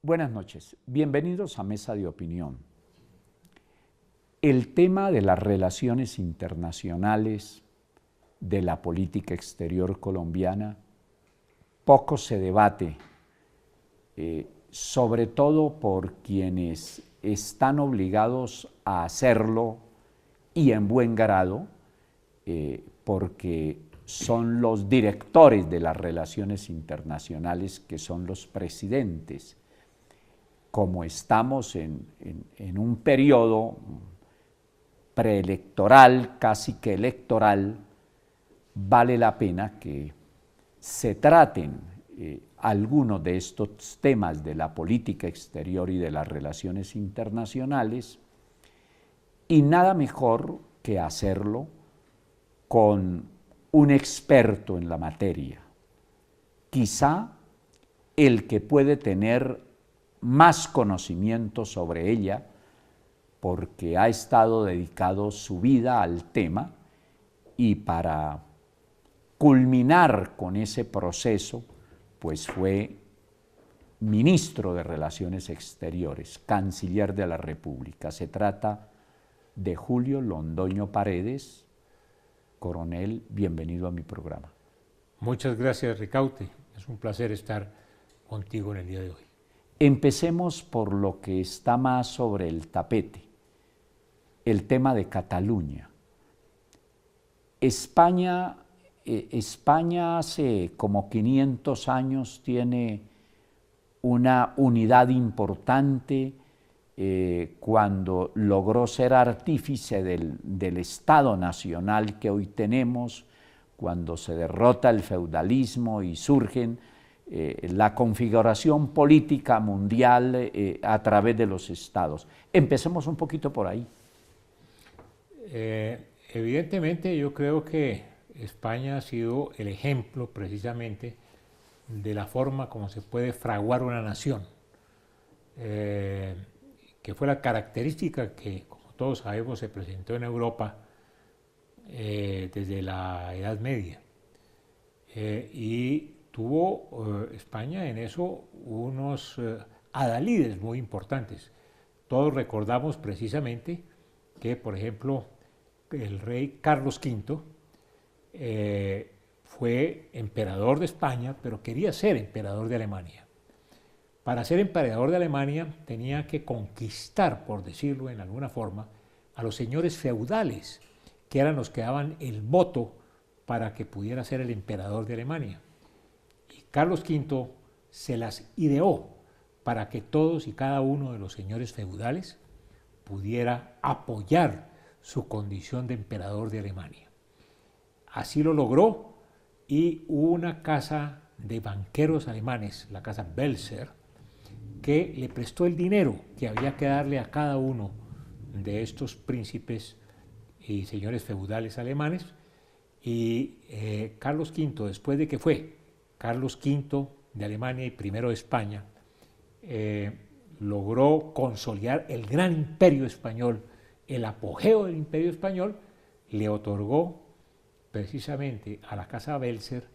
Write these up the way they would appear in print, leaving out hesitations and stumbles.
Buenas noches, bienvenidos a Mesa de Opinión. El tema de las relaciones internacionales, de la política exterior colombiana, poco se debate, sobre todo por quienes están obligados a hacerlo y en buen grado, porque son los directores de las relaciones internacionales, que son los presidentes. Como estamos en un periodo preelectoral, casi que electoral, vale la pena que se traten algunos de estos temas de la política exterior y de las relaciones internacionales, y nada mejor que hacerlo con un experto en la materia, quizá el que puede tener más conocimiento sobre ella, porque ha estado dedicado su vida al tema, y para culminar con ese proceso, pues fue ministro de Relaciones Exteriores, canciller de la República. Se trata de Julio Londoño Paredes. Coronel, bienvenido a mi programa. Muchas gracias, Ricaute. Es un placer estar contigo en el día de hoy. Empecemos por lo que está más sobre el tapete, el tema de Cataluña. España hace como 500 años tiene una unidad importante cuando logró ser artífice del Estado nacional que hoy tenemos, cuando se derrota el feudalismo y surgen la configuración política mundial a través de los estados. Empecemos un poquito por ahí. Evidentemente yo creo que España ha sido el ejemplo precisamente de la forma como se puede fraguar una nación, que fue la característica que, como todos sabemos, se presentó en Europa desde la Edad Media. Y tuvo España en eso unos adalides muy importantes. Todos recordamos precisamente que, por ejemplo, el rey Carlos V fue emperador de España, pero quería ser emperador de Alemania. Para ser emperador de Alemania tenía que conquistar, por decirlo en alguna forma, a los señores feudales, que eran los que daban el voto para que pudiera ser el emperador de Alemania. Y Carlos V se las ideó para que todos y cada uno de los señores feudales pudiera apoyar su condición de emperador de Alemania. Así lo logró, y hubo una casa de banqueros alemanes, la casa Welser, que le prestó el dinero que había que darle a cada uno de estos príncipes y señores feudales alemanes, y Carlos V, después de que fue Carlos V de Alemania y primero de España, logró consolidar el gran imperio español, el apogeo del imperio español, le otorgó precisamente a la casa Welser,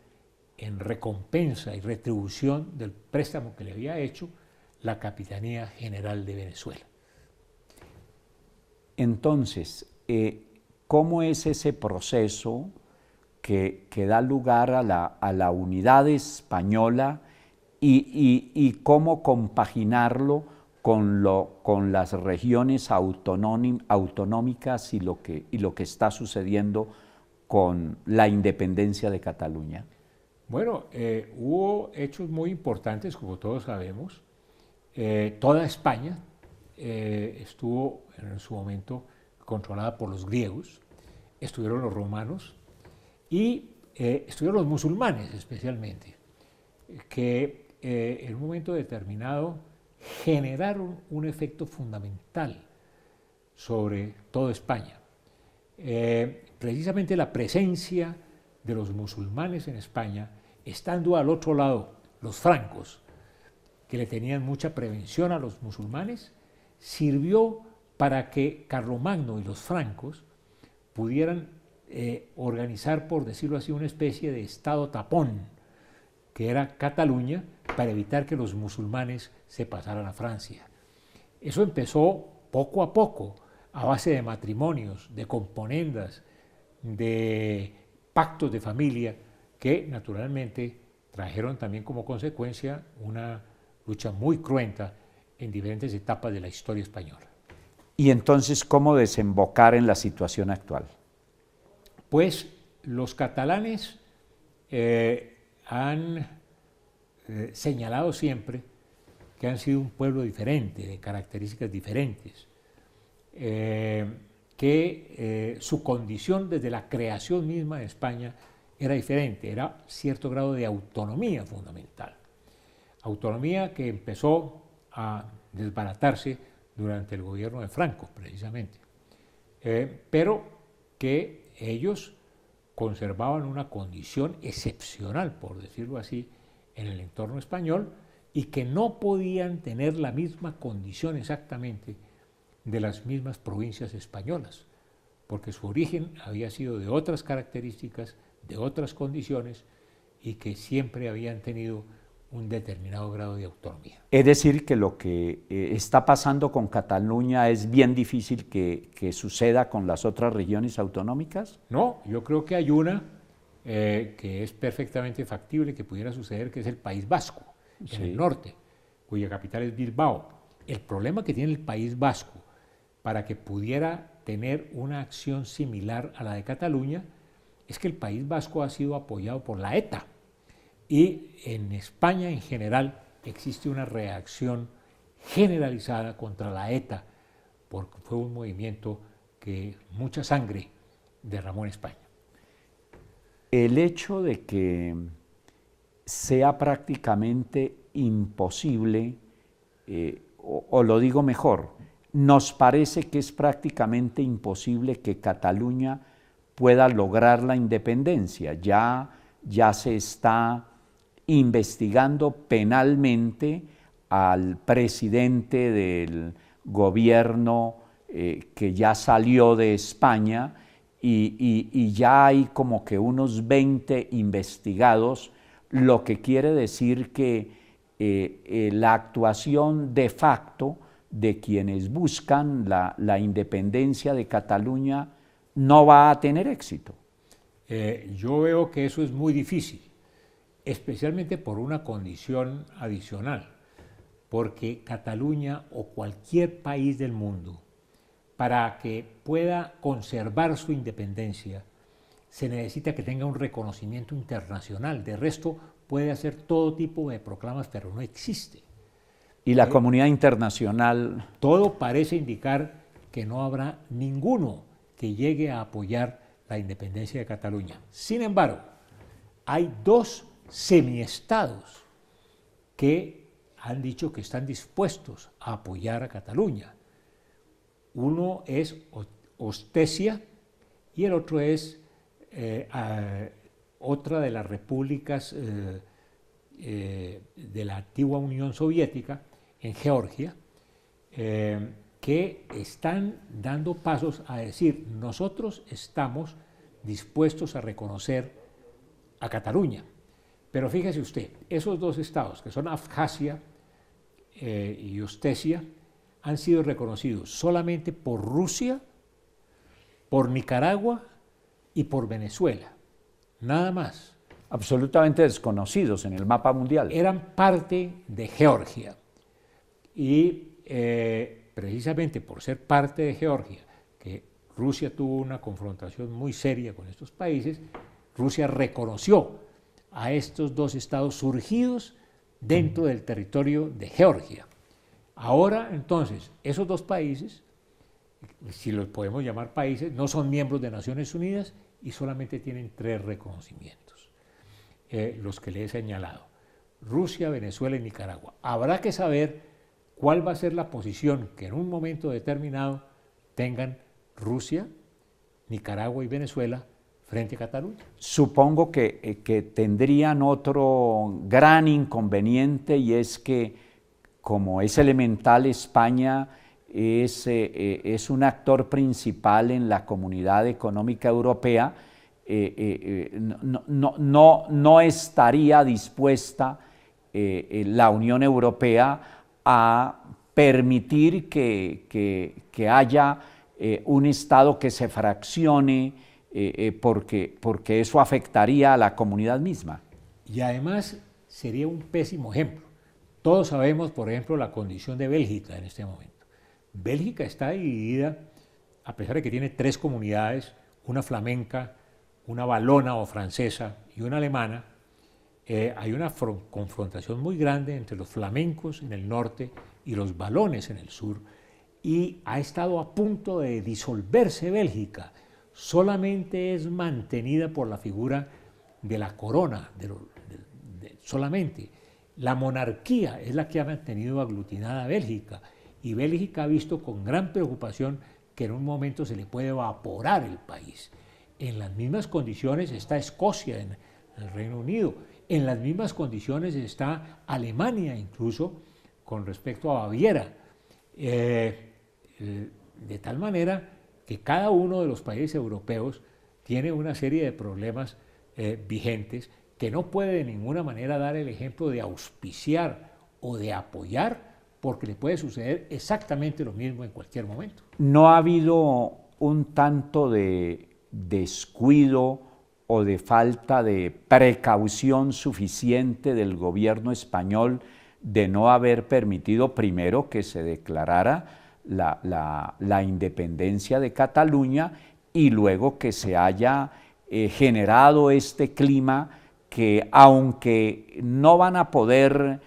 en recompensa y retribución del préstamo que le había hecho, la Capitanía General de Venezuela. Entonces, ¿cómo es ese proceso que da lugar a la unidad española y cómo compaginarlo con las regiones autonómicas y lo que está sucediendo con la independencia de Cataluña? Bueno, hubo hechos muy importantes, como todos sabemos. Toda España estuvo en su momento controlada por los griegos, estuvieron los romanos y estuvieron los musulmanes especialmente, que en un momento determinado generaron un efecto fundamental sobre toda España. Precisamente la presencia de los musulmanes en España, estando al otro lado los francos, que le tenían mucha prevención a los musulmanes, sirvió para que Carlomagno y los francos pudieran organizar, por decirlo así, una especie de estado tapón, que era Cataluña, para evitar que los musulmanes se pasaran a Francia. Eso empezó poco a poco, a base de matrimonios, de componendas, de pactos de familia, que naturalmente trajeron también como consecuencia una lucha muy cruenta en diferentes etapas de la historia española. Y entonces, ¿cómo desembocar en la situación actual? Pues los catalanes han señalado siempre que han sido un pueblo diferente, de características diferentes, que su condición desde la creación misma de España era diferente, era cierto grado de autonomía fundamental. Autonomía que empezó a desbaratarse durante el gobierno de Franco, precisamente, pero que ellos conservaban una condición excepcional, por decirlo así, en el entorno español, y que no podían tener la misma condición exactamente de las mismas provincias españolas, porque su origen había sido de otras características, de otras condiciones, y que siempre habían tenido un determinado grado de autonomía. Es decir, que lo que está pasando con Cataluña es bien difícil que suceda con las otras regiones autonómicas. No, yo creo que hay una que es perfectamente factible que pudiera suceder, que es el País Vasco, en el norte, cuya capital es Bilbao. El problema que tiene el País Vasco para que pudiera tener una acción similar a la de Cataluña es que el País Vasco ha sido apoyado por la ETA. Y en España en general existe una reacción generalizada contra la ETA, porque fue un movimiento que mucha sangre derramó en España. El hecho de que sea prácticamente imposible, o lo digo mejor, nos parece que es prácticamente imposible que Cataluña pueda lograr la independencia. Ya se está investigando penalmente al presidente del gobierno que ya salió de España y ya hay como que unos 20 investigados, lo que quiere decir que la actuación de facto de quienes buscan la independencia de Cataluña no va a tener éxito. Yo veo que eso es muy difícil, especialmente por una condición adicional, porque Cataluña o cualquier país del mundo, para que pueda conservar su independencia, se necesita que tenga un reconocimiento internacional. De resto, puede hacer todo tipo de proclamas, pero no existe. Y la comunidad internacional... Todo parece indicar que no habrá ninguno que llegue a apoyar la independencia de Cataluña. Sin embargo, hay dos semiestados que han dicho que están dispuestos a apoyar a Cataluña. Uno es Ostesia y el otro es otra de las repúblicas de la antigua Unión Soviética, en Georgia, que están dando pasos a decir: nosotros estamos dispuestos a reconocer a Cataluña. Pero fíjese usted, esos dos estados, que son Abjasia y Ostesia, han sido reconocidos solamente por Rusia, por Nicaragua y por Venezuela, nada más. Absolutamente desconocidos en el mapa mundial. Eran parte de Georgia y precisamente por ser parte de Georgia, que Rusia tuvo una confrontación muy seria con estos países, Rusia reconoció a estos dos estados surgidos dentro del territorio de Georgia. Ahora, entonces, esos dos países, si los podemos llamar países, no son miembros de Naciones Unidas y solamente tienen 3 reconocimientos, los que le he señalado: Rusia, Venezuela y Nicaragua. Habrá que saber cuál va a ser la posición que en un momento determinado tengan Rusia, Nicaragua y Venezuela frente a Cataluña. Supongo que tendrían otro gran inconveniente, y es que, como es elemental, España es un actor principal en la Comunidad Económica Europea, no estaría dispuesta la Unión Europea a permitir que haya un Estado que se fraccione, porque eso afectaría a la comunidad misma. Y además sería un pésimo ejemplo. Todos sabemos, por ejemplo, la condición de Bélgica en este momento. Bélgica está dividida, a pesar de que tiene 3 comunidades, una flamenca, una valona o francesa y una alemana. Hay una confrontación muy grande entre los flamencos en el norte y los valones en el sur, y ha estado a punto de disolverse Bélgica. Solamente es mantenida por la figura de la corona, solamente. La monarquía es la que ha mantenido aglutinada a Bélgica, y Bélgica ha visto con gran preocupación que en un momento se le puede evaporar el país. En las mismas condiciones está Escocia en el Reino Unido, en las mismas condiciones está Alemania incluso con respecto a Baviera, de tal manera que cada uno de los países europeos tiene una serie de problemas vigentes que no puede de ninguna manera dar el ejemplo de auspiciar o de apoyar, porque le puede suceder exactamente lo mismo en cualquier momento. ¿No ha habido un tanto de descuido o de falta de precaución suficiente del gobierno español de no haber permitido primero que se declarara la independencia de Cataluña y luego que se haya generado este clima que, aunque no van a poder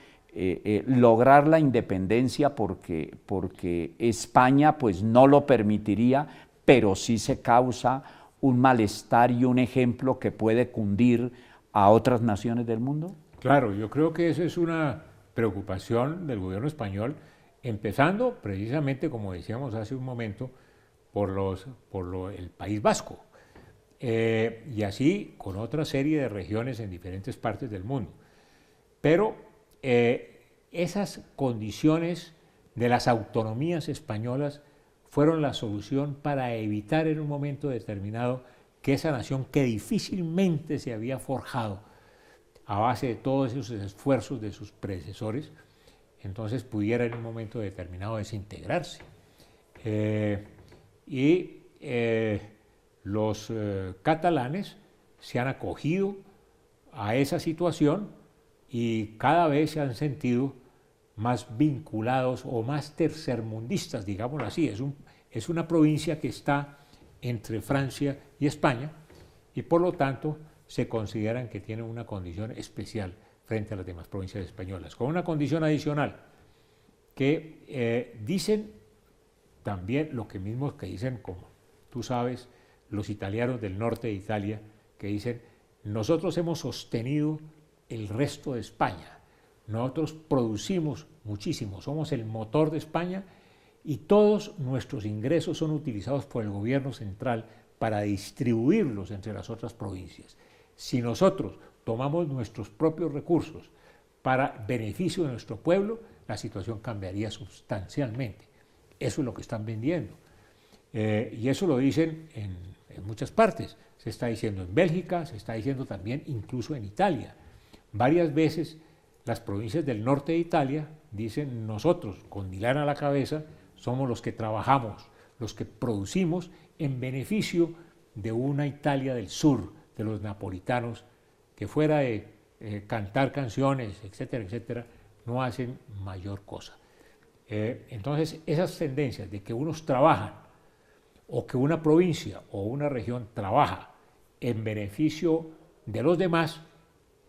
lograr la independencia porque España pues no lo permitiría, pero sí se causa un malestar y un ejemplo que puede cundir a otras naciones del mundo? Claro, yo creo que esa es una preocupación del gobierno español, empezando precisamente, como decíamos hace un momento, por el País Vasco, y así con otra serie de regiones en diferentes partes del mundo. Pero esas condiciones de las autonomías españolas fueron la solución para evitar en un momento determinado que esa nación, que difícilmente se había forjado a base de todos esos esfuerzos de sus predecesores, entonces pudiera en un momento determinado desintegrarse. Los catalanes se han acogido a esa situación y cada vez se han sentido más vinculados o más tercermundistas, digámoslo así. Es una provincia que está entre Francia y España y por lo tanto se consideran que tienen una condición especial frente a las demás provincias españolas, con una condición adicional que dicen también lo que mismos que dicen, como tú sabes, los italianos del norte de Italia, que dicen: nosotros hemos sostenido el resto de España, nosotros producimos muchísimo, somos el motor de España y todos nuestros ingresos son utilizados por el gobierno central para distribuirlos entre las otras provincias. Si nosotros tomamos nuestros propios recursos para beneficio de nuestro pueblo, la situación cambiaría sustancialmente. Eso es lo que están vendiendo. Y eso lo dicen en muchas partes. Se está diciendo en Bélgica, se está diciendo también incluso en Italia. Varias veces las provincias del norte de Italia dicen: nosotros, con Milán a la cabeza, somos los que trabajamos, los que producimos en beneficio de una Italia del sur, de los napolitanos, que fuera de cantar canciones, etcétera, etcétera, no hacen mayor cosa. Entonces, esas tendencias de que unos trabajan, o que una provincia o una región trabaja en beneficio de los demás,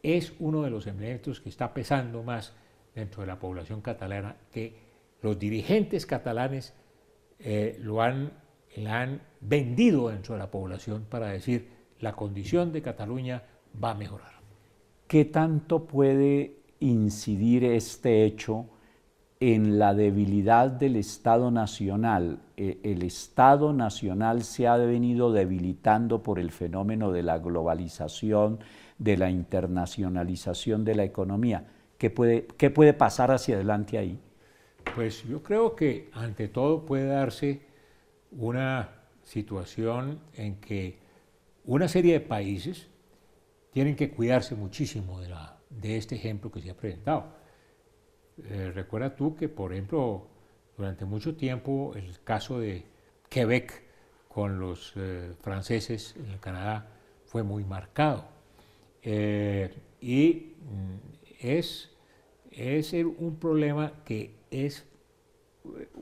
es uno de los elementos que está pesando más dentro de la población catalana, que los dirigentes catalanes la han vendido dentro de la población para decir: la condición de Cataluña va a mejorar. ¿Qué tanto puede incidir este hecho en la debilidad del Estado Nacional? El Estado Nacional se ha venido debilitando por el fenómeno de la globalización, de la internacionalización de la economía. ¿Qué puede pasar hacia adelante ahí? Pues yo creo que ante todo puede darse una situación en que una serie de países tienen que cuidarse muchísimo de este ejemplo que se ha presentado. Recuerda tú que, por ejemplo, durante mucho tiempo el caso de Quebec con los franceses en el Canadá fue muy marcado. Y es un problema que es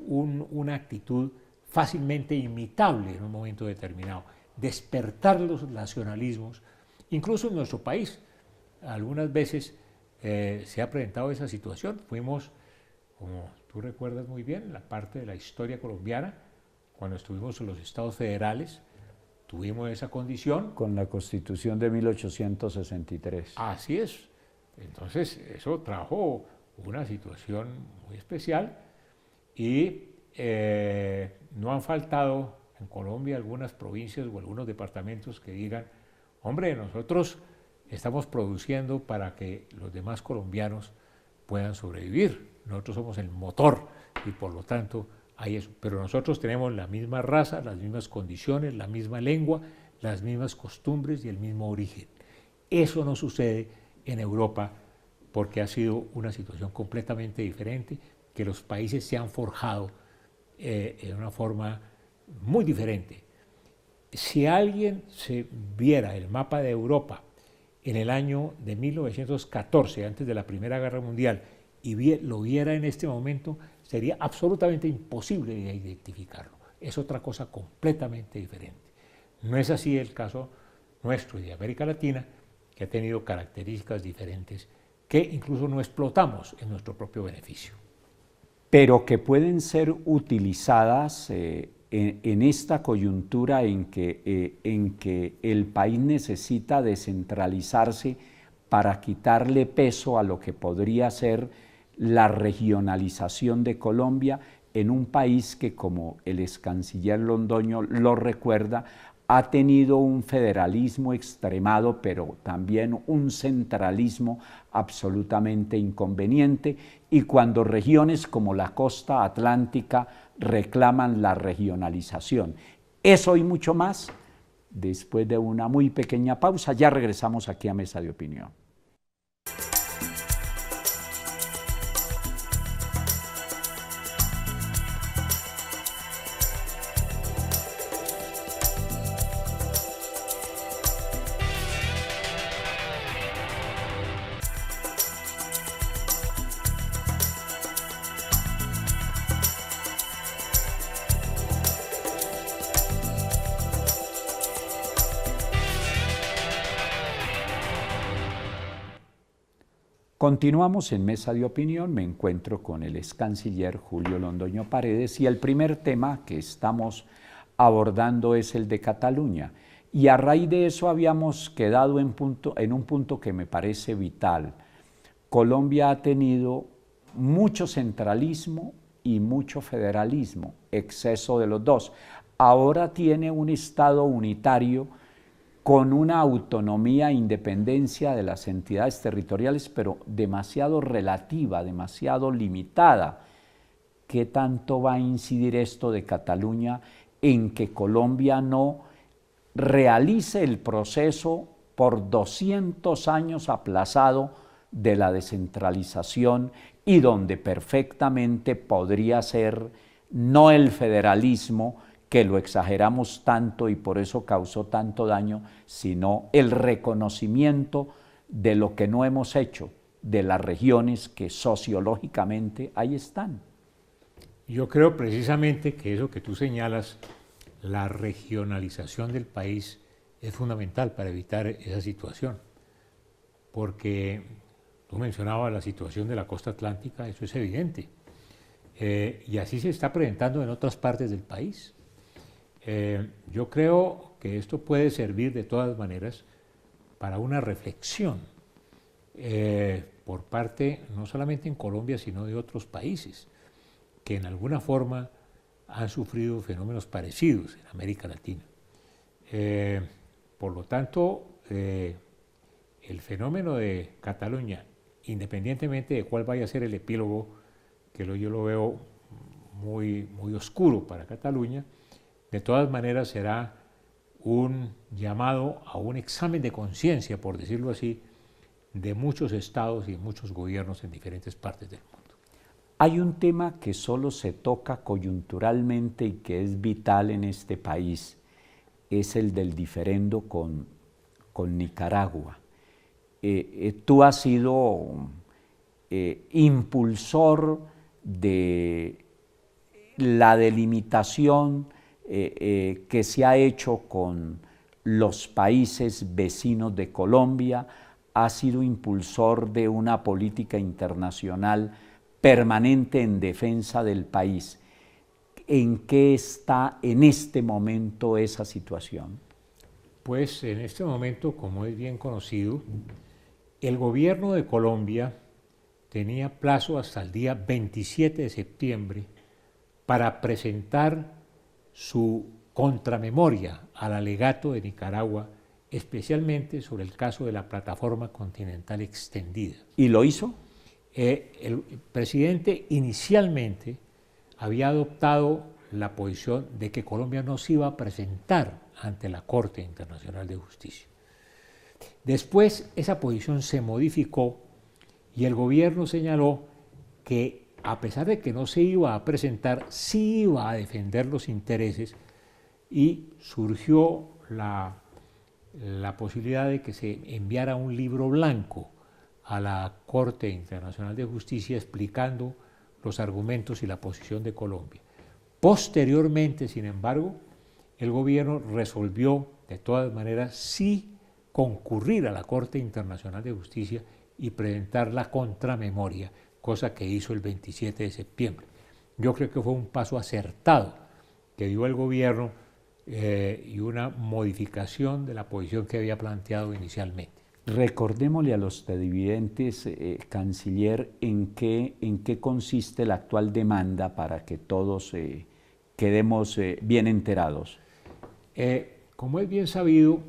una actitud fácilmente imitable en un momento determinado. Despertar los nacionalismos, incluso en nuestro país. Algunas veces se ha presentado esa situación. Fuimos, como tú recuerdas muy bien, en la parte de la historia colombiana, cuando estuvimos en los estados federales, tuvimos esa condición. Con la Constitución de 1863. Así es. Entonces, eso trajo una situación muy especial y no han faltado en Colombia algunas provincias o algunos departamentos que digan, hombre, nosotros estamos produciendo para que los demás colombianos puedan sobrevivir. Nosotros somos el motor y por lo tanto hay eso. Pero nosotros tenemos la misma raza, las mismas condiciones, la misma lengua, las mismas costumbres y el mismo origen. Eso no sucede en Europa porque ha sido una situación completamente diferente, que los países se han forjado en una forma muy diferente. Si alguien se viera el mapa de Europa en el año de 1914, antes de la Primera Guerra Mundial, y lo viera en este momento, sería absolutamente imposible de identificarlo. Es otra cosa completamente diferente. No es así el caso nuestro y de América Latina, que ha tenido características diferentes que incluso no explotamos en nuestro propio beneficio. Pero que pueden ser utilizadas en esta coyuntura en que el país necesita descentralizarse para quitarle peso a lo que podría ser la regionalización de Colombia en un país que, como el ex canciller Londoño lo recuerda, ha tenido un federalismo extremado, pero también un centralismo absolutamente inconveniente, y cuando regiones como la costa atlántica reclaman la regionalización. Eso y mucho más, después de una muy pequeña pausa. Ya regresamos aquí a Mesa de Opinión. Continuamos en Mesa de Opinión. Me encuentro con el ex canciller Julio Londoño Paredes y el primer tema que estamos abordando es el de Cataluña. Y a raíz de eso habíamos quedado en un punto que me parece vital. Colombia ha tenido mucho centralismo y mucho federalismo, exceso de los dos. Ahora tiene un Estado unitario con una autonomía e independencia de las entidades territoriales, pero demasiado relativa, demasiado limitada. ¿Qué tanto va a incidir esto de Cataluña en que Colombia no realice el proceso por 200 años aplazado de la descentralización y donde perfectamente podría ser no el federalismo, que lo exageramos tanto y por eso causó tanto daño, sino el reconocimiento de lo que no hemos hecho, de las regiones que sociológicamente ahí están? Yo creo precisamente que eso que tú señalas, la regionalización del país, es fundamental para evitar esa situación, porque tú mencionabas la situación de la costa atlántica, eso es evidente, y así se está presentando en otras partes del país. Yo creo que esto puede servir de todas maneras para una reflexión por parte, no solamente en Colombia, sino de otros países que en alguna forma han sufrido fenómenos parecidos en América Latina. Por lo tanto, el fenómeno de Cataluña, independientemente de cuál vaya a ser el epílogo, que yo lo veo muy oscuro para Cataluña, de todas maneras será un llamado a un examen de conciencia, por decirlo así, de muchos estados y muchos gobiernos en diferentes partes del mundo. Hay un tema que solo se toca coyunturalmente y que es vital en este país, es el del diferendo con Nicaragua. Tú has sido impulsor de la delimitación que se ha hecho con los países vecinos de Colombia, has sido impulsor de una política internacional permanente en defensa del país. ¿En qué está en este momento esa situación? Pues en este momento, como es bien conocido, el gobierno de Colombia tenía plazo hasta el día 27 de septiembre para presentar su contramemoria al alegato de Nicaragua, especialmente sobre el caso de la plataforma continental extendida. ¿Y lo hizo? El presidente inicialmente había adoptado la posición de que Colombia no se iba a presentar ante la Corte Internacional de Justicia. Después esa posición se modificó y el gobierno señaló que a pesar de que no se iba a presentar, sí iba a defender los intereses y surgió la posibilidad de que se enviara un libro blanco a la Corte Internacional de Justicia explicando los argumentos y la posición de Colombia. Posteriormente, sin embargo, el gobierno resolvió de todas maneras sí concurrir a la Corte Internacional de Justicia y presentar la contramemoria, cosa que hizo el 27 de septiembre. Yo creo que fue un paso acertado que dio el gobierno y una modificación de la posición que había planteado inicialmente. Recordémosle a los televidentes, canciller, en qué consiste la actual demanda para que todos quedemos bien enterados. Como es bien sabido,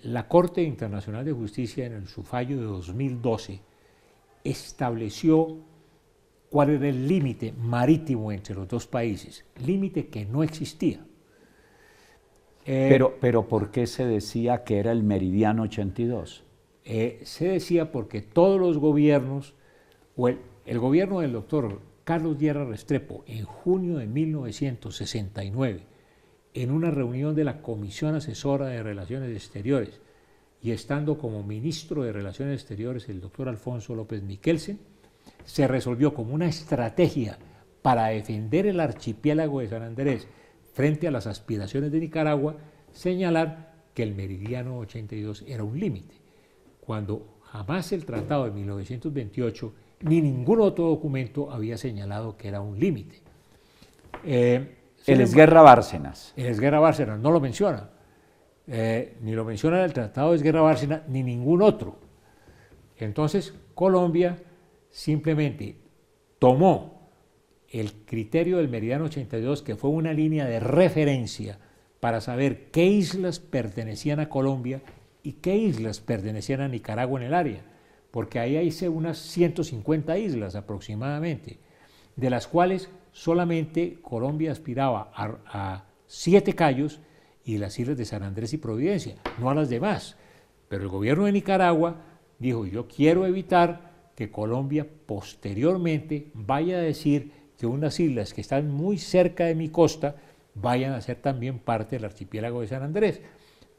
la Corte Internacional de Justicia en su fallo de 2012 estableció cuál era el límite marítimo entre los dos países, límite que no existía. Pero ¿por qué se decía que era el meridiano 82? Se decía porque todos los gobiernos, o el gobierno del doctor Carlos Lleras Restrepo, en junio de 1969, en una reunión de la Comisión Asesora de Relaciones Exteriores, y estando como ministro de Relaciones Exteriores el doctor Alfonso López Miquelsen, se resolvió como una estrategia para defender el archipiélago de San Andrés frente a las aspiraciones de Nicaragua, señalar que el meridiano 82 era un límite, cuando jamás el tratado de 1928 ni ningún otro documento había señalado que era un límite. El Esguerra Bárcenas. El Esguerra Bárcenas no lo menciona, ni lo menciona el tratado de Esguerra Bárcenas ni ningún otro. Entonces Colombia simplemente tomó el criterio del meridiano 82, que fue una línea de referencia para saber qué islas pertenecían a Colombia y qué islas pertenecían a Nicaragua en el área, porque ahí hay unas 150 islas aproximadamente, de las cuales solamente Colombia aspiraba a 7 cayos y las islas de San Andrés y Providencia, no a las demás. Pero el gobierno de Nicaragua dijo: yo quiero evitar que Colombia posteriormente vaya a decir que unas islas que están muy cerca de mi costa vayan a ser también parte del archipiélago de San Andrés.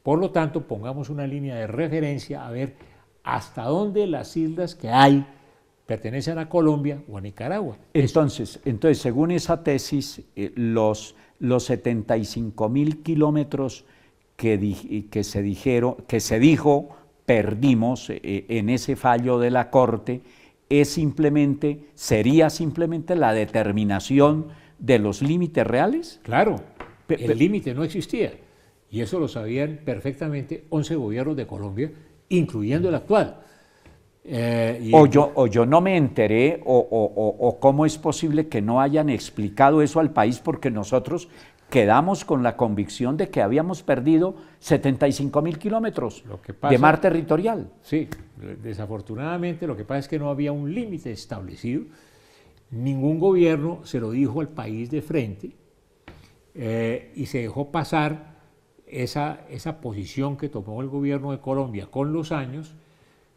Por lo tanto, pongamos una línea de referencia a ver hasta dónde las islas que hay pertenecen a Colombia o a Nicaragua. Entonces según esa tesis, los 75.000 kilómetros que se dijo perdimos en ese fallo de la Corte, sería simplemente la determinación de los límites reales. Claro, el límite no existía, y eso lo sabían perfectamente 11 gobiernos de Colombia, incluyendo el actual. O yo no me enteré, o cómo es posible que no hayan explicado eso al país, porque nosotros quedamos con la convicción de que habíamos perdido 75.000 kilómetros de mar territorial. Sí, desafortunadamente lo que pasa es que no había un límite establecido, ningún gobierno se lo dijo al país de frente, y se dejó pasar esa posición que tomó el gobierno de Colombia con los años,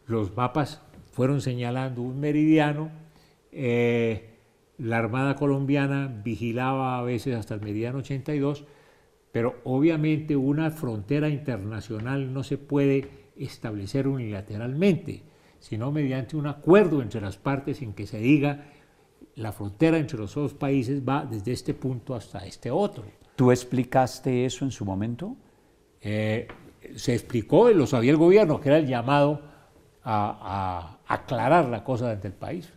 los mapas fueron señalando un meridiano, la Armada colombiana vigilaba a veces hasta el meridiano 82, pero obviamente una frontera internacional no se puede establecer unilateralmente, sino mediante un acuerdo entre las partes en que se diga la frontera entre los dos países va desde este punto hasta este otro. ¿Tú explicaste eso en su momento? Se explicó, lo sabía el gobierno, que era el llamado a aclarar la cosa ante el país.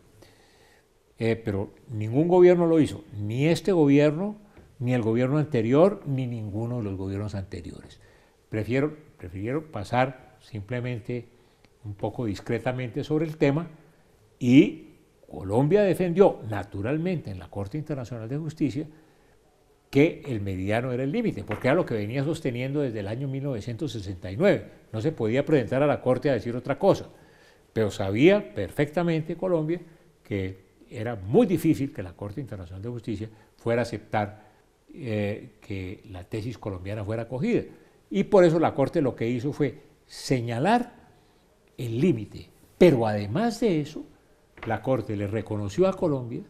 Pero ningún gobierno lo hizo, ni este gobierno, ni el gobierno anterior, ni ninguno de los gobiernos anteriores. Prefirieron pasar simplemente un poco discretamente sobre el tema, y Colombia defendió naturalmente en la Corte Internacional de Justicia que el meridiano era el límite, porque era lo que venía sosteniendo desde el año 1969. No se podía presentar a la Corte a decir otra cosa, pero sabía perfectamente Colombia que era muy difícil que la Corte Internacional de Justicia fuera a aceptar que la tesis colombiana fuera acogida. Y por eso la Corte lo que hizo fue señalar el límite, pero además de eso, la Corte le reconoció a Colombia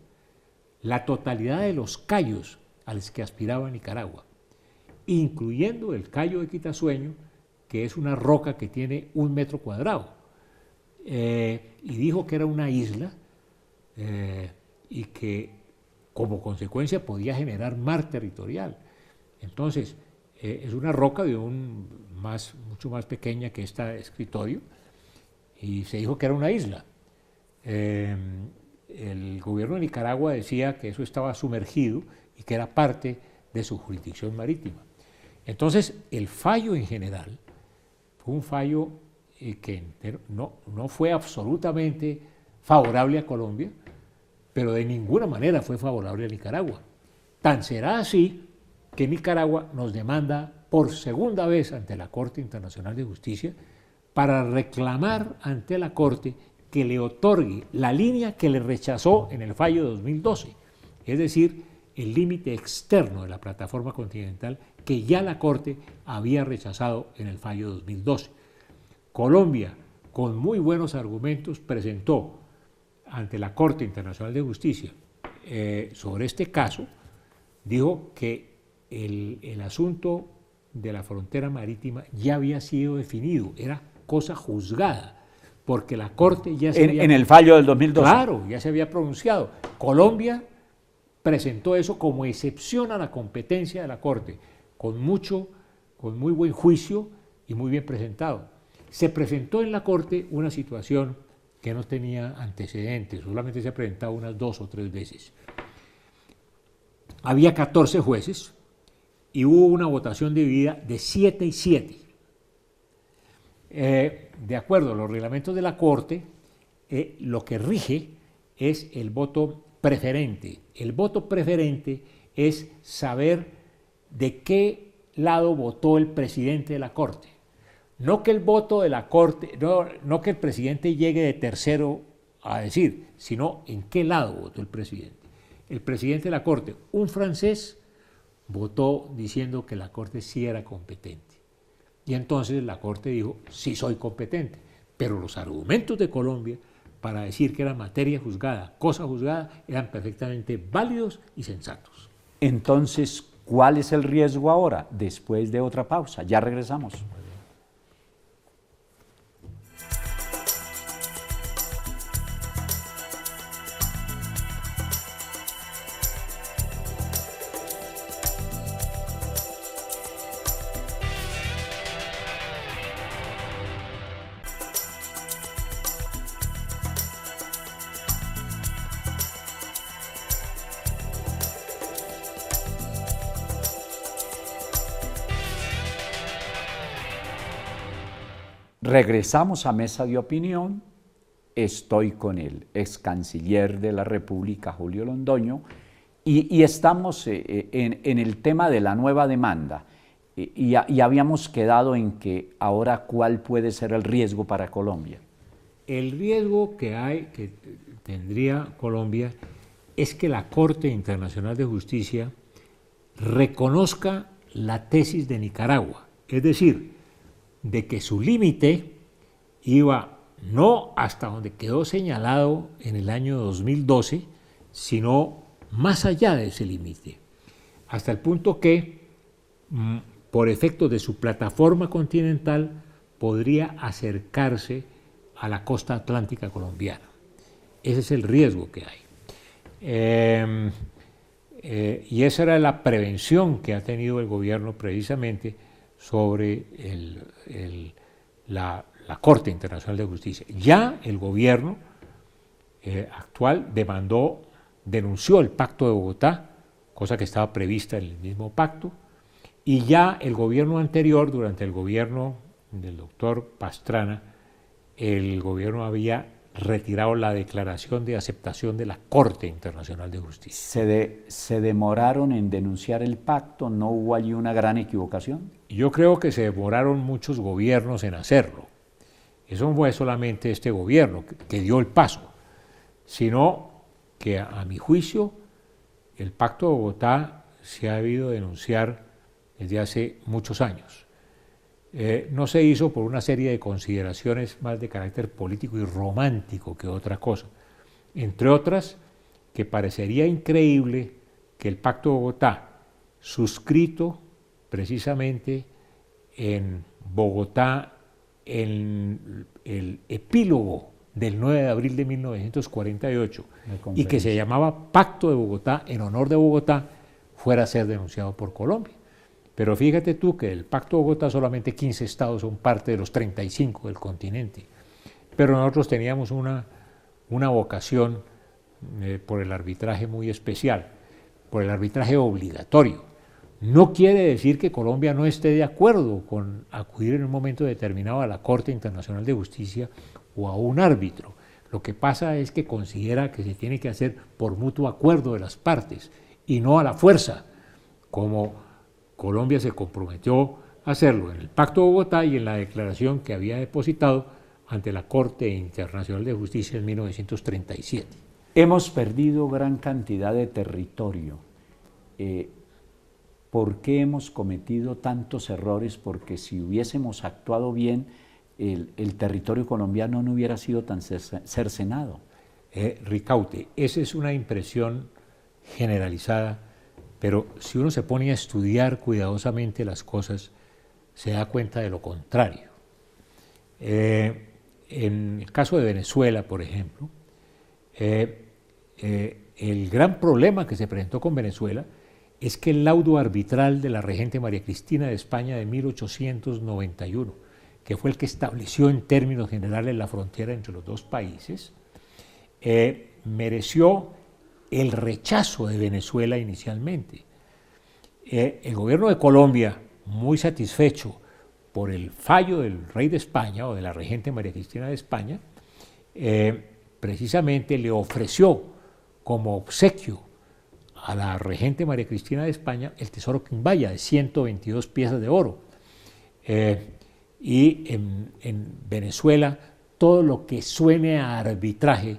la totalidad de los cayos a los que aspiraba Nicaragua, incluyendo el cayo de Quitasueño, que es una roca que tiene 1 metro cuadrado, y dijo que era una isla y que como consecuencia podía generar mar territorial. Entonces, es una roca de mucho más pequeña que este escritorio, y se dijo que era una isla. El gobierno de Nicaragua decía que eso estaba sumergido y que era parte de su jurisdicción marítima. Entonces, el fallo en general fue un fallo que no fue absolutamente favorable a Colombia, pero de ninguna manera fue favorable a Nicaragua. Tan será así que Nicaragua nos demanda por segunda vez ante la Corte Internacional de Justicia para reclamar ante la Corte que le otorgue la línea que le rechazó en el fallo de 2012, es decir, el límite externo de la plataforma continental que ya la Corte había rechazado en el fallo de 2012. Colombia, con muy buenos argumentos, presentó ante la Corte Internacional de Justicia sobre este caso, dijo que el asunto de la frontera marítima ya había sido definido, era cosa juzgada, porque la Corte ya se había... En el fallo del 2012. Claro, ya se había pronunciado. Colombia presentó eso como excepción a la competencia de la Corte, con muy buen juicio y muy bien presentado. Se presentó en la Corte una situación que no tenía antecedentes, solamente se ha presentado unas 2 o 3 veces. Había 14 jueces y hubo una votación dividida de 7 y 7. De acuerdo a los reglamentos de la Corte, lo que rige es el voto preferente. El voto preferente es saber de qué lado votó el presidente de la Corte. No que el voto de la Corte, no que el presidente llegue de tercero a decir, sino en qué lado votó el presidente. El presidente de la Corte, un francés, votó diciendo que la Corte sí era competente. Y entonces la Corte dijo, sí soy competente. Pero los argumentos de Colombia para decir que era materia juzgada, cosa juzgada, eran perfectamente válidos y sensatos. Entonces, ¿cuál es el riesgo ahora? Después de otra pausa. Ya regresamos. Regresamos a Mesa de Opinión. Estoy con el ex canciller de la República, Julio Londoño, y estamos en el tema de la nueva demanda. Y habíamos quedado en que ahora cuál puede ser el riesgo para Colombia. El riesgo que tendría Colombia es que la Corte Internacional de Justicia reconozca la tesis de Nicaragua, es decir, de que su límite iba no hasta donde quedó señalado en el año 2012, sino más allá de ese límite, hasta el punto que, por efecto de su plataforma continental, podría acercarse a la costa atlántica colombiana. Ese es el riesgo que hay. Y esa era la prevención que ha tenido el gobierno precisamente sobre la Corte Internacional de Justicia. Ya el gobierno actual denunció el Pacto de Bogotá, cosa que estaba prevista en el mismo pacto, y ya el gobierno anterior, durante el gobierno del doctor Pastrana, el gobierno había retirado la declaración de aceptación de la Corte Internacional de Justicia. ¿Se demoraron en denunciar el pacto? ¿No hubo allí una gran equivocación? Yo creo que se demoraron muchos gobiernos en hacerlo. Eso no fue solamente este gobierno que dio el paso, sino que a mi juicio el Pacto de Bogotá se ha debido denunciar desde hace muchos años. No se hizo por una serie de consideraciones más de carácter político y romántico que otra cosa. Entre otras, que parecería increíble que el Pacto de Bogotá, suscrito precisamente en Bogotá en el epílogo del 9 de abril de 1948 y que se llamaba Pacto de Bogotá en honor de Bogotá, fuera a ser denunciado por Colombia. Pero fíjate tú que del Pacto de Bogotá solamente 15 estados son parte de los 35 del continente. Pero nosotros teníamos una vocación por el arbitraje muy especial, por el arbitraje obligatorio. No quiere decir que Colombia no esté de acuerdo con acudir en un momento determinado a la Corte Internacional de Justicia o a un árbitro. Lo que pasa es que considera que se tiene que hacer por mutuo acuerdo de las partes y no a la fuerza, como Colombia se comprometió a hacerlo en el Pacto de Bogotá y en la declaración que había depositado ante la Corte Internacional de Justicia en 1937. Hemos perdido gran cantidad de territorio. ¿Por qué hemos cometido tantos errores? Porque si hubiésemos actuado bien, el territorio colombiano no hubiera sido tan cercenado. Ricaute, esa es una impresión generalizada, pero si uno se pone a estudiar cuidadosamente las cosas, se da cuenta de lo contrario. En el caso de Venezuela, por ejemplo, el gran problema que se presentó con Venezuela es que el laudo arbitral de la regente María Cristina de España de 1891, que fue el que estableció en términos generales la frontera entre los dos países, mereció el rechazo de Venezuela inicialmente. El gobierno de Colombia, muy satisfecho por el fallo del rey de España o de la regente María Cristina de España, precisamente le ofreció como obsequio a la regente María Cristina de España el tesoro Quimbaya de 122 piezas de oro. Y en Venezuela todo lo que suene a arbitraje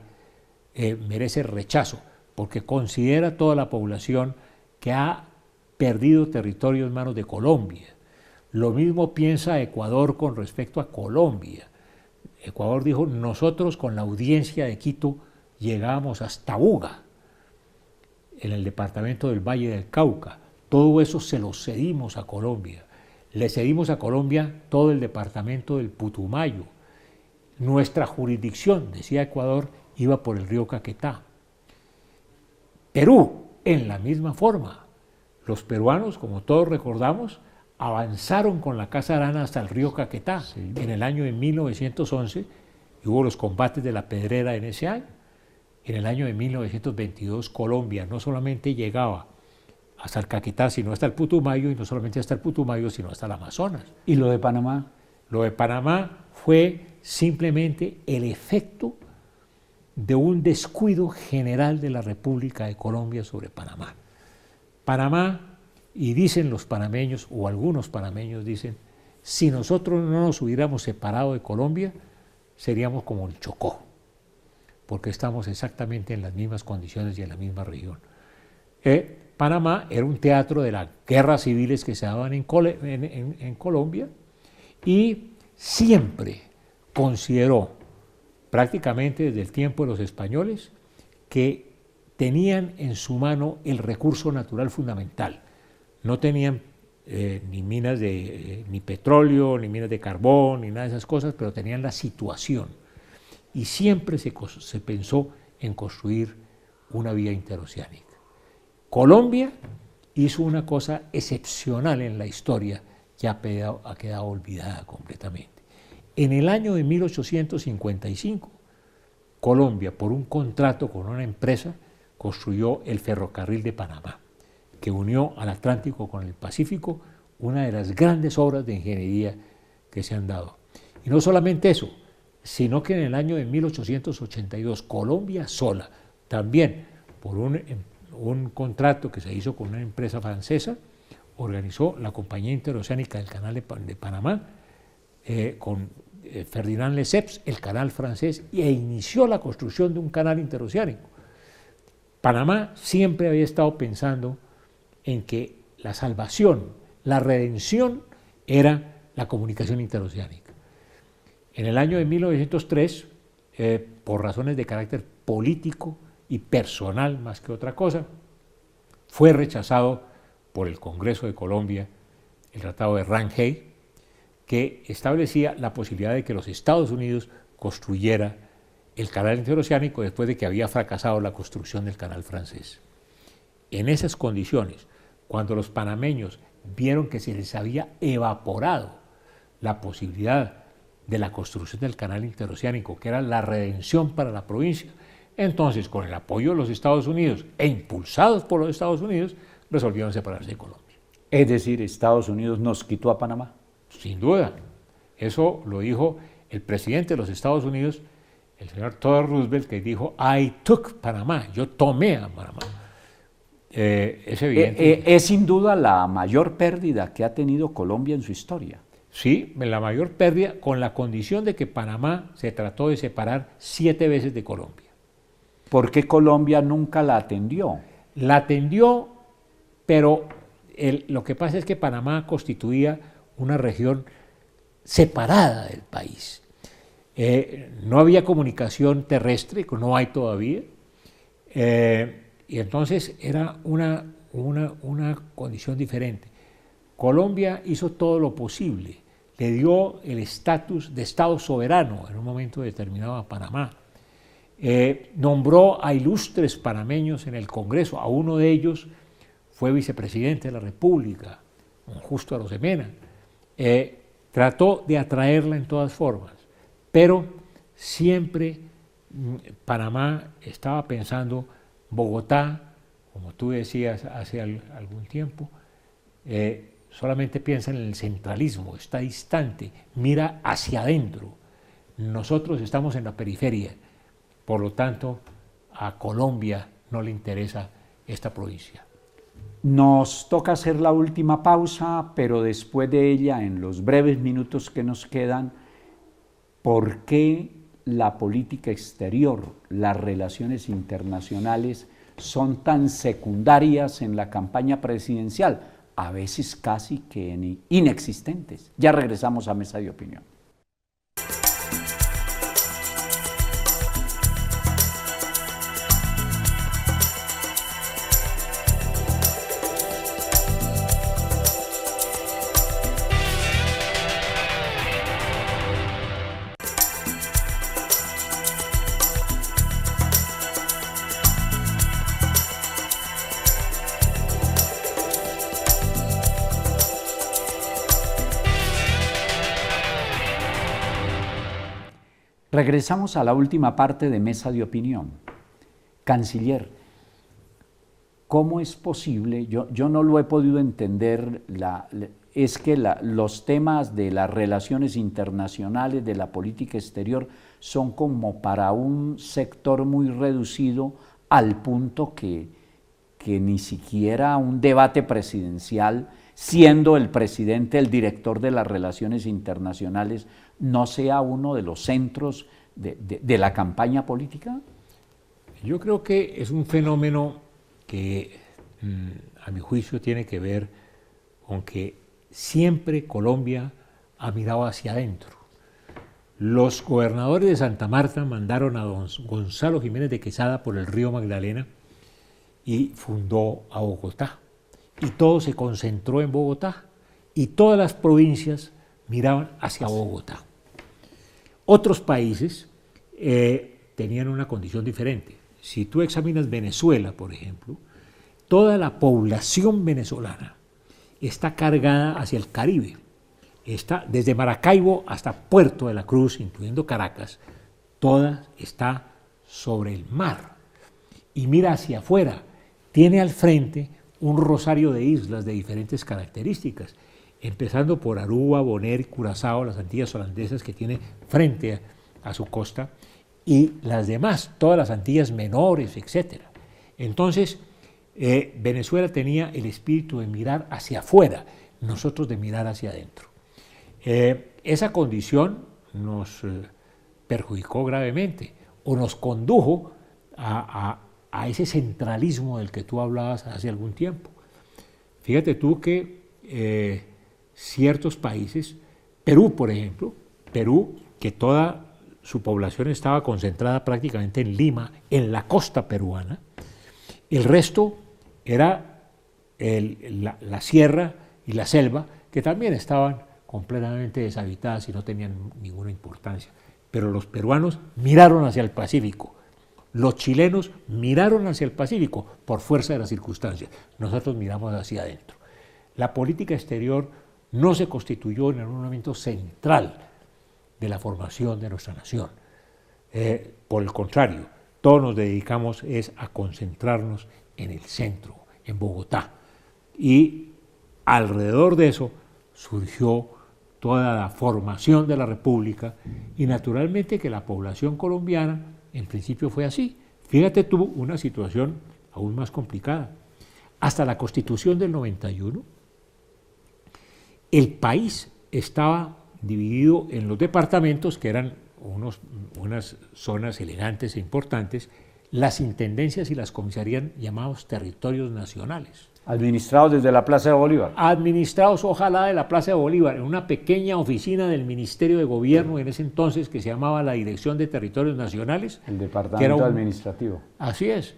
merece rechazo, porque considera toda la población que ha perdido territorio en manos de Colombia. Lo mismo piensa Ecuador con respecto a Colombia. Ecuador dijo, nosotros con la audiencia de Quito llegamos hasta Buga, en el departamento del Valle del Cauca. Todo eso se lo cedimos a Colombia. Le cedimos a Colombia todo el departamento del Putumayo. Nuestra jurisdicción, decía Ecuador, iba por el río Caquetá. Perú, en la misma forma. Los peruanos, como todos recordamos, avanzaron con la Casa Arana hasta el río Caquetá en el año de 1911 y hubo los combates de la Pedrera en ese año. En el año de 1922 Colombia no solamente llegaba hasta el Caquetá, sino hasta el Putumayo, y no solamente hasta el Putumayo, sino hasta el Amazonas. ¿Y lo de Panamá? Lo de Panamá fue simplemente el efecto de un descuido general de la República de Colombia sobre Panamá. Panamá, y dicen los panameños, o algunos panameños dicen, si nosotros no nos hubiéramos separado de Colombia, seríamos como el Chocó, porque estamos exactamente en las mismas condiciones y en la misma región. Panamá era un teatro de las guerras civiles que se daban en Colombia y siempre consideró prácticamente desde el tiempo de los españoles, que tenían en su mano el recurso natural fundamental. No tenían ni minas ni petróleo, ni minas de carbón, ni nada de esas cosas, pero tenían la situación. Y siempre se pensó en construir una vía interoceánica. Colombia hizo una cosa excepcional en la historia que ha quedado olvidada completamente. En el año de 1855, Colombia, por un contrato con una empresa, construyó el ferrocarril de Panamá, que unió al Atlántico con el Pacífico, una de las grandes obras de ingeniería que se han dado. Y no solamente eso, sino que en el año de 1882, Colombia sola, también por un contrato que se hizo con una empresa francesa, organizó la Compañía Interoceánica del Canal de Panamá, con Ferdinand Lesseps, el canal francés, e inició la construcción de un canal interoceánico. Panamá siempre había estado pensando en que la salvación, la redención, era la comunicación interoceánica. En el año de 1903, por razones de carácter político y personal más que otra cosa, fue rechazado por el Congreso de Colombia el Tratado de Rangel, que establecía la posibilidad de que los Estados Unidos construyera el canal interoceánico después de que había fracasado la construcción del canal francés. En esas condiciones, cuando los panameños vieron que se les había evaporado la posibilidad de la construcción del canal interoceánico, que era la redención para la provincia, entonces, con el apoyo de los Estados Unidos e impulsados por los Estados Unidos, resolvieron separarse de Colombia. Es decir, Estados Unidos nos quitó a Panamá. Sin duda. Eso lo dijo el presidente de los Estados Unidos, el señor Theodore Roosevelt, que dijo, I took Panamá, yo tomé a Panamá. Es evidente. Es sin duda la mayor pérdida que ha tenido Colombia en su historia. Sí, la mayor pérdida, con la condición de que Panamá se trató de separar 7 veces de Colombia. ¿Por qué Colombia nunca la atendió? La atendió, pero lo que pasa es que Panamá constituía una región separada del país. No había comunicación terrestre, no hay todavía, y entonces era una condición diferente. Colombia hizo todo lo posible, le dio el estatus de Estado soberano en un momento determinado a Panamá. Nombró a ilustres panameños en el Congreso, a uno de ellos fue vicepresidente de la República, Justo Arosemena. Trató de atraerla en todas formas, pero siempre Panamá estaba pensando, Bogotá, como tú decías hace algún tiempo, solamente piensa en el centralismo, está distante, mira hacia adentro. Nosotros estamos en la periferia, por lo tanto, a Colombia no le interesa esta provincia. Nos toca hacer la última pausa, pero después de ella, en los breves minutos que nos quedan, ¿por qué la política exterior, las relaciones internacionales son tan secundarias en la campaña presidencial? A veces casi que inexistentes. Ya regresamos a Mesa de Opinión. Regresamos a la última parte de Mesa de Opinión. Canciller, ¿cómo es posible? Yo no lo he podido entender, es que los temas de las relaciones internacionales, de la política exterior, son como para un sector muy reducido, al punto que ni siquiera un debate presidencial, siendo el presidente el director de las relaciones internacionales, no sea uno de los centros de la campaña política? Yo creo que es un fenómeno que, a mi juicio, tiene que ver con que siempre Colombia ha mirado hacia adentro. Los gobernadores de Santa Marta mandaron a don Gonzalo Jiménez de Quesada por el río Magdalena y fundó a Bogotá. Y todo se concentró en Bogotá y todas las provincias miraban hacia Bogotá. Otros países tenían una condición diferente. Si tú examinas Venezuela, por ejemplo, toda la población venezolana está cargada hacia el Caribe. Está desde Maracaibo hasta Puerto de la Cruz, incluyendo Caracas, toda está sobre el mar y mira hacia afuera. Tiene al frente un rosario de islas de diferentes características, empezando por Aruba, Bonaire, Curazao, las Antillas holandesas que tiene frente a su costa, y las demás, todas las Antillas menores, etc. Entonces, Venezuela tenía el espíritu de mirar hacia afuera, nosotros de mirar hacia adentro. Esa condición nos perjudicó gravemente o nos condujo a ese centralismo del que tú hablabas hace algún tiempo. Fíjate tú que ciertos países, Perú por ejemplo, Perú, que toda su población estaba concentrada prácticamente en Lima, en la costa peruana, el resto era la sierra y la selva, que también estaban completamente deshabitadas y no tenían ninguna importancia. Pero los peruanos miraron hacia el Pacífico, los chilenos miraron hacia el Pacífico por fuerza de las circunstancias, nosotros miramos hacia adentro. La política exterior no se constituyó en un momento central de la formación de nuestra nación. Por el contrario, todos nos dedicamos a concentrarnos en el centro, en Bogotá. Y alrededor de eso surgió toda la formación de la República y naturalmente que la población colombiana en principio fue así. Fíjate tú una situación aún más complicada. Hasta la Constitución del 91, el país estaba dividido en los departamentos, que eran unas zonas elegantes e importantes, las intendencias y las comisarías llamados territorios nacionales. Administrados desde la Plaza de Bolívar. Administrados ojalá de la Plaza de Bolívar, en una pequeña oficina del Ministerio de Gobierno en ese entonces que se llamaba la Dirección de Territorios Nacionales. El departamento administrativo. Así es,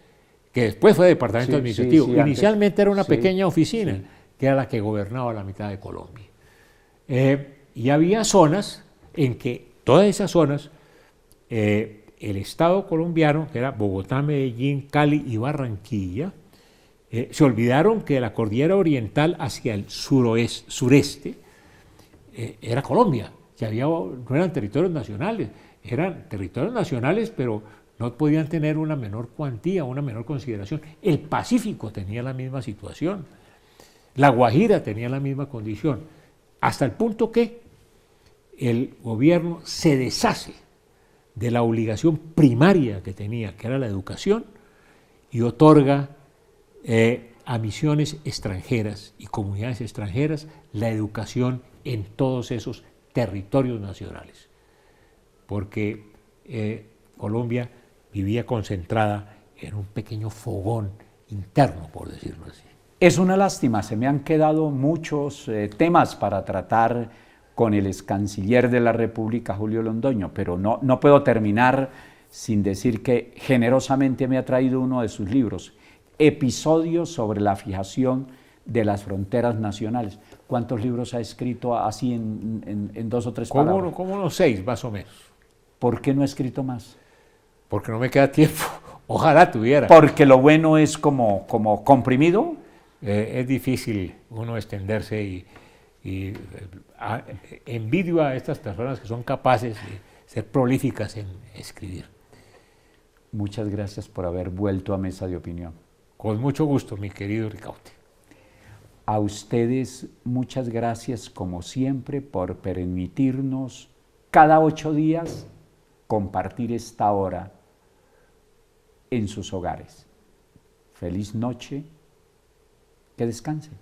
que después fue departamento administrativo. Sí, inicialmente antes, era una pequeña oficina que era la que gobernaba la mitad de Colombia. Y había zonas en que, todas esas zonas, el Estado colombiano, que era Bogotá, Medellín, Cali y Barranquilla, se olvidaron que la cordillera oriental hacia el sureste era Colombia, que no eran territorios nacionales, eran territorios nacionales, pero no podían tener una menor cuantía, una menor consideración. El Pacífico tenía la misma situación, la Guajira tenía la misma condición, hasta el punto que el gobierno se deshace de la obligación primaria que tenía, que era la educación, y otorga a misiones extranjeras y comunidades extranjeras la educación en todos esos territorios nacionales, porque Colombia vivía concentrada en un pequeño fogón interno, por decirlo así. Es una lástima, se me han quedado muchos temas para tratar con el excanciller de la República, Julio Londoño, pero no puedo terminar sin decir que generosamente me ha traído uno de sus libros, Episodios sobre la fijación de las fronteras nacionales. ¿Cuántos libros ha escrito así en 2 o 3 palabras? Como unos 6, más o menos. ¿Por qué no ha escrito más? Porque no me queda tiempo. Ojalá tuviera. Porque lo bueno es como comprimido. Es difícil uno extenderse y envidio a estas personas que son capaces de ser prolíficas en escribir. Muchas gracias por haber vuelto a Mesa de Opinión. Con mucho gusto, mi querido Ricaurte. A ustedes muchas gracias como siempre por permitirnos cada 8 días compartir esta hora en sus hogares. Feliz noche, que descansen.